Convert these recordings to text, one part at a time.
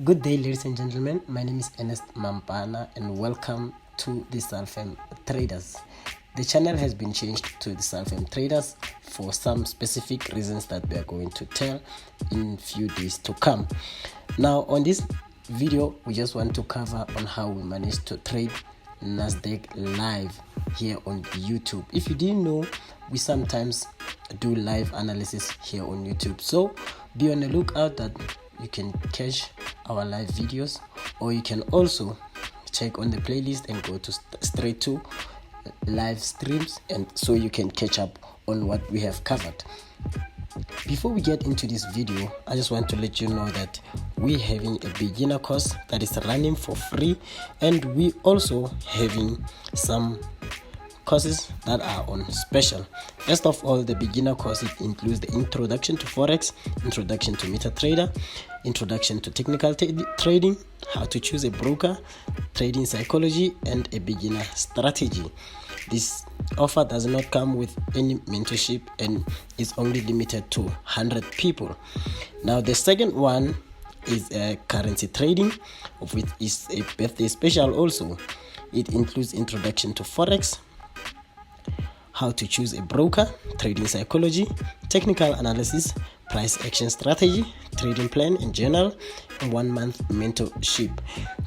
Good day, ladies and gentlemen. My name is Ernest Mampana, and welcome to the Salfem Traders. The channel has been changed to the Salfem Traders for some specific reasons that we are going to tell in few days to come. Now, on this video, we just want to cover on how we managed to trade Nasdaq live here on YouTube. If you didn't know, we sometimes do live analysis here on YouTube, so be on the lookout that you can catch our live videos, or you can also check on the playlist and go to straight to live streams, and so you can catch up on what we have covered. Before we get into this video, I just want to let you know that we're having a beginner course that is running for free, and we also having some courses that are on special. First of all, the beginner course, it includes the introduction to Forex, introduction to MetaTrader, introduction to technical trading, how to choose a broker, trading psychology, and a beginner strategy. This offer does not come with any mentorship and is only limited to 100 people. Now, the second one is currency trading, of which is a birthday special also. It includes introduction to Forex, how to choose a broker, trading psychology, technical analysis, price action strategy, trading plan in general, and 1 month mentorship.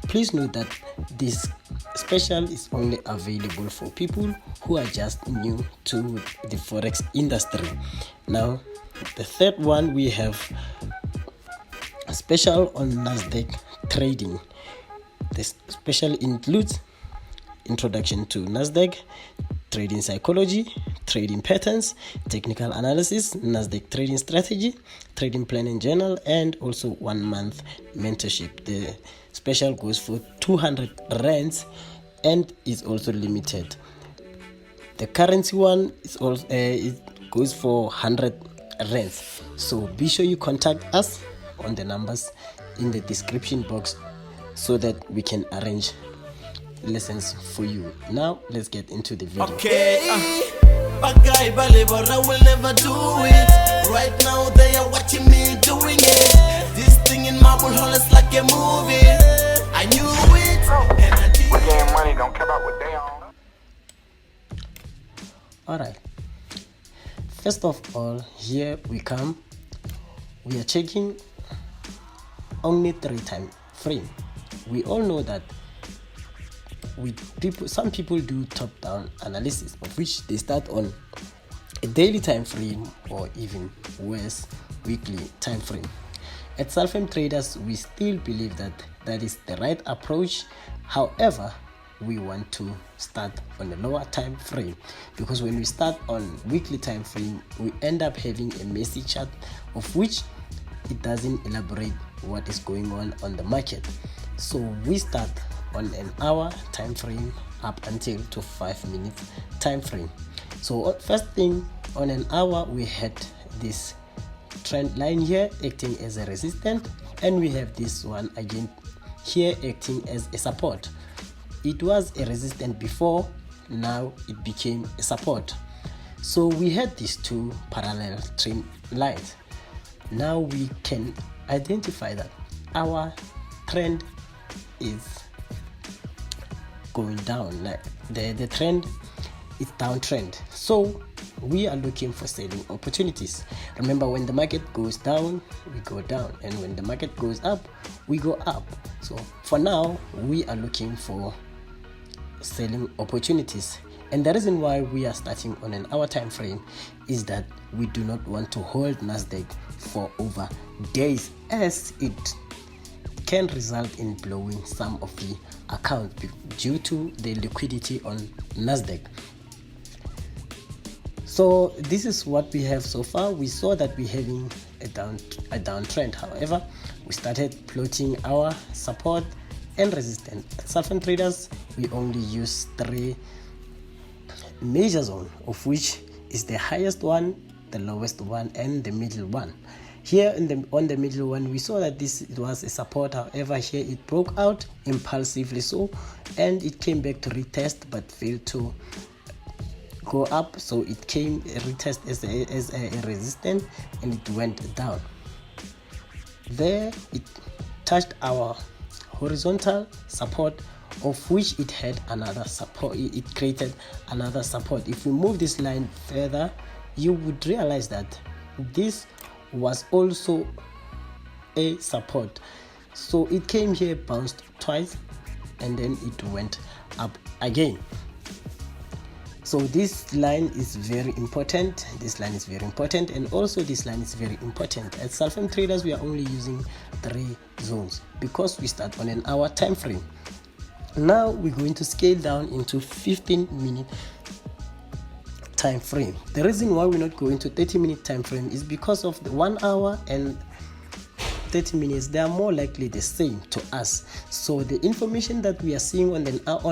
Please note that this special is only available for people who are just new to the Forex industry. Now, the third one, we have a special on Nasdaq trading. This special includes introduction to Nasdaq, trading psychology, trading patterns, technical analysis, Nasdaq trading strategy, trading plan in general, and also 1 month mentorship. The special goes for 200 rands and is also limited. The currency one is also it goes for 100 rands. So be sure you contact us on the numbers in the description box so that we can arrange lessons for you. Now let's get into the video. But guy, I will never do it. Right now they are watching me doing it. This thing in my hole is like a movie. I knew it, and I did. We getting money, don't care about what they on. Alright, first of all, here we come. We are checking only 3 time frame. We all know that some people do top-down analysis, of which they start on a daily time frame or even worse, weekly time frame. At Salfem Traders, we still believe that that is the right approach. However, we want to start on a lower time frame, because when we start on weekly time frame, we end up having a messy chart of which it doesn't elaborate what is going on the market. So we start on an hour time frame up until to 5 minutes time frame. So first thing, on an hour we had this trend line here acting as a resistance, and we have this one again here acting as a support. It was a resistance before, now it became a support. So we had these two parallel trend lines. Now we can identify that our trend is going down, like the trend is downtrend. So we are looking for selling opportunities. Remember, when the market goes down, we go down, and when the market goes up, we go up. So for now, we are looking for selling opportunities, and the reason why we are starting on an hour time frame is that we do not want to hold Nasdaq for over days, as it can result in blowing some of the accounts due to the liquidity on Nasdaq. So this is what we have so far. We saw that we're having a downtrend. However, we started plotting our support and resistance. At Salfem Traders, we only use 3 major zones, of which is the highest one, the lowest one, and the middle one. Here on the middle one, we saw that it was a support. However, here it broke out impulsively, and it came back to retest but failed to go up. So it came retest as a resistance, and it went down. There it touched our horizontal support, of which it had another support. It created another support. If we move this line further, you would realize that this was also a support. So it came here, bounced twice, and then it went up again. So this line is very important. This line is very important, and also this line is very important. At Salfem Traders, we are only using 3 zones because we start on an hour time frame. Now we're going to scale down into 15-minute time frame. The reason why we're not going to 30-minute time frame is because of the 1 hour and 30 minutes, they are more likely the same to us. So the information that we are seeing on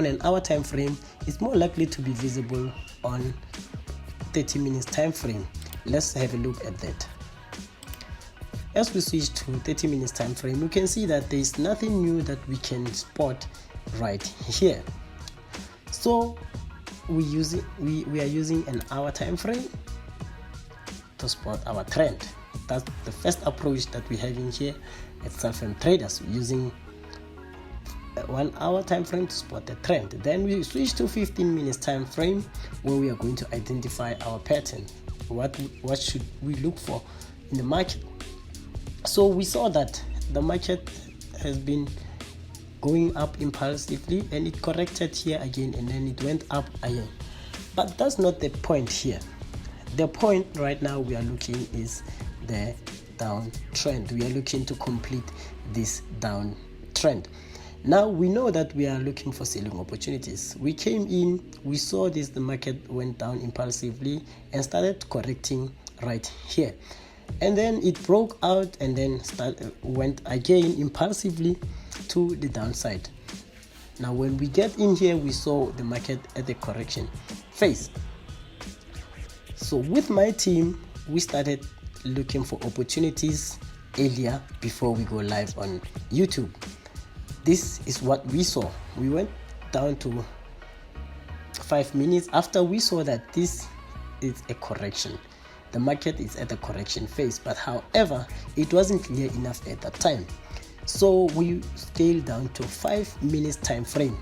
an hour time frame is more likely to be visible on 30 minutes time frame. Let's have a look at that. As we switch to 30 minutes time frame, you can see that there is nothing new that we can spot right here. So we are using an hour time frame to spot our trend. That's the first approach that we have in here at Salfem Traders, using a 1 hour time frame to spot the trend. Then we switch to 15 minutes time frame, where we are going to identify our pattern. What should we look for in the market? So we saw that the market has been going up impulsively, and it corrected here again, and then it went up again. But that's not the point here. The point right now we are looking is the downtrend. We are looking to complete this downtrend. Now we know that we are looking for selling opportunities. We came in, we saw this, the market went down impulsively and started correcting right here, and then it broke out and then went again impulsively to the downside. Now when we get in here, we saw the market at the correction phase. So with my team, we started looking for opportunities earlier before we go live on YouTube. This is what we saw. We went down to 5 minutes after we saw that this is a correction. The market is at the correction phase, but however, it wasn't clear enough at that time. So we scaled down to 5 minutes time frame.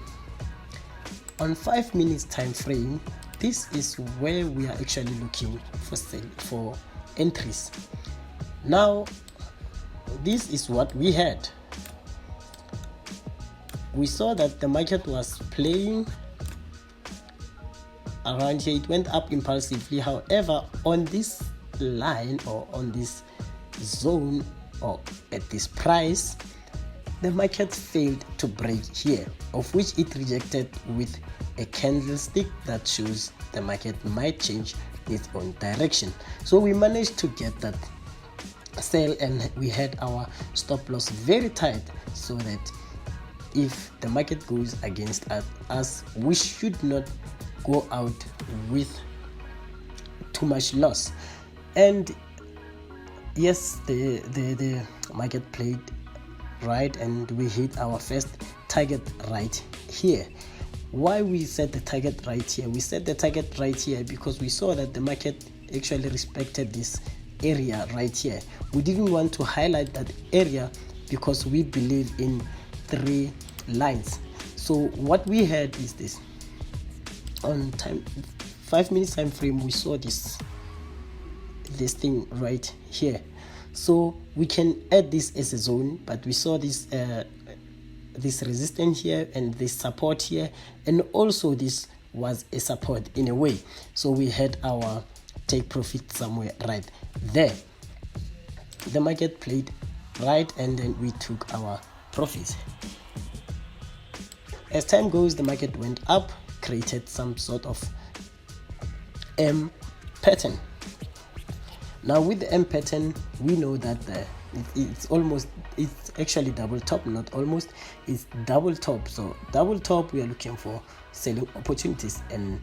On 5 minutes time frame, this is where we are actually looking for entries. Now this is what we had. We saw that the market was playing around here. It went up impulsively. However, on this line or on this zone or at this price, the market failed to break here, of which it rejected with a candlestick that shows the market might change its own direction. So we managed to get that sell, and we had our stop loss very tight, so that if the market goes against us, we should not go out with too much loss. And yes, the market played right, and we hit our first target right here. Why we set the target right here? We set the target right here because we saw that the market actually respected this area right here. We didn't want to highlight that area because we believe in 3 lines. So what we had is this. On 5 minutes time frame, we saw this thing right here. So we can add this as a zone, but we saw this this resistance here and this support here, and also this was a support in a way. So we had our take profit somewhere right there. The market played right, and then we took our profits. As time goes, the market went up, created some sort of M pattern. Now with the M pattern, we know that it's actually double top, not almost, it's double top. So double top, we are looking for selling opportunities, and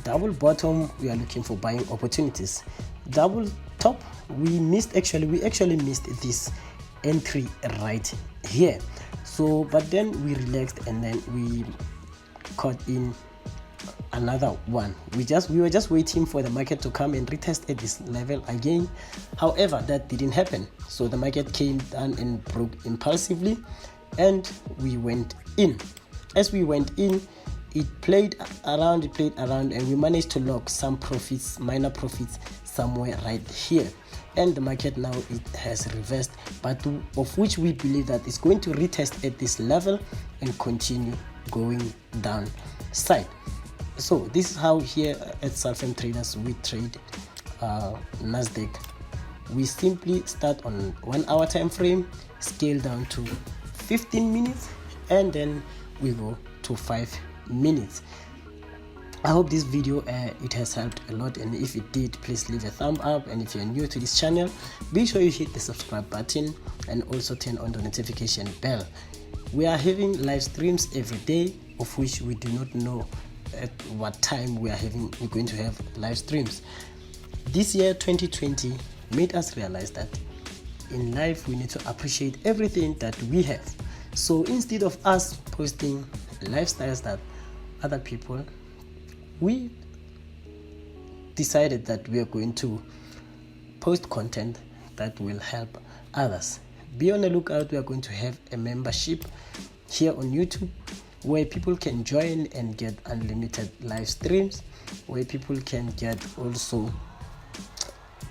double bottom, we are looking for buying opportunities. Double top, we actually missed this entry right here. So but then we relaxed, and then we caught in another one. We were just waiting for the market to come and retest at this level again. However, that didn't happen, so the market came down and broke impulsively, and we went in. As we went in, it played around, and we managed to lock some profits, minor profits, somewhere right here. And the market now, it has reversed, but of which we believe that it's going to retest at this level and continue going down side. So this is how here at Sulfam Traders we trade Nasdaq. We simply start on 1 hour time frame, scale down to 15 minutes, and then we go to 5 minutes. I hope this video it has helped a lot, and if it did, please leave a thumb up, and if you're new to this channel, be sure you hit the subscribe button and also turn on the notification bell. We are having live streams every day, of which we do not know at what time we're going to have live streams. This year 2020 made us realize that in life we need to appreciate everything that we have. So instead of us posting lifestyles that other people, we decided that we are going to post content that will help others. Be on the lookout. We are going to have a membership here on YouTube where people can join and get unlimited live streams, where people can get also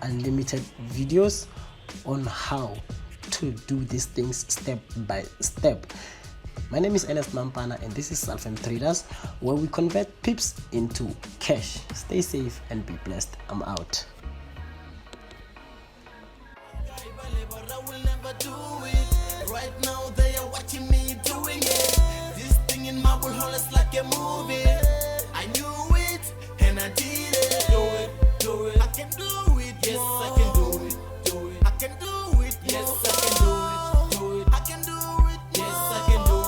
unlimited videos on how to do these things step by step. My name is Ernest Mampana, and this is Sulfam Traders, where we convert pips into cash. Stay safe and be blessed. I'm out. Right now they are watching me doing it. This thing in my bullhorn is like a movie.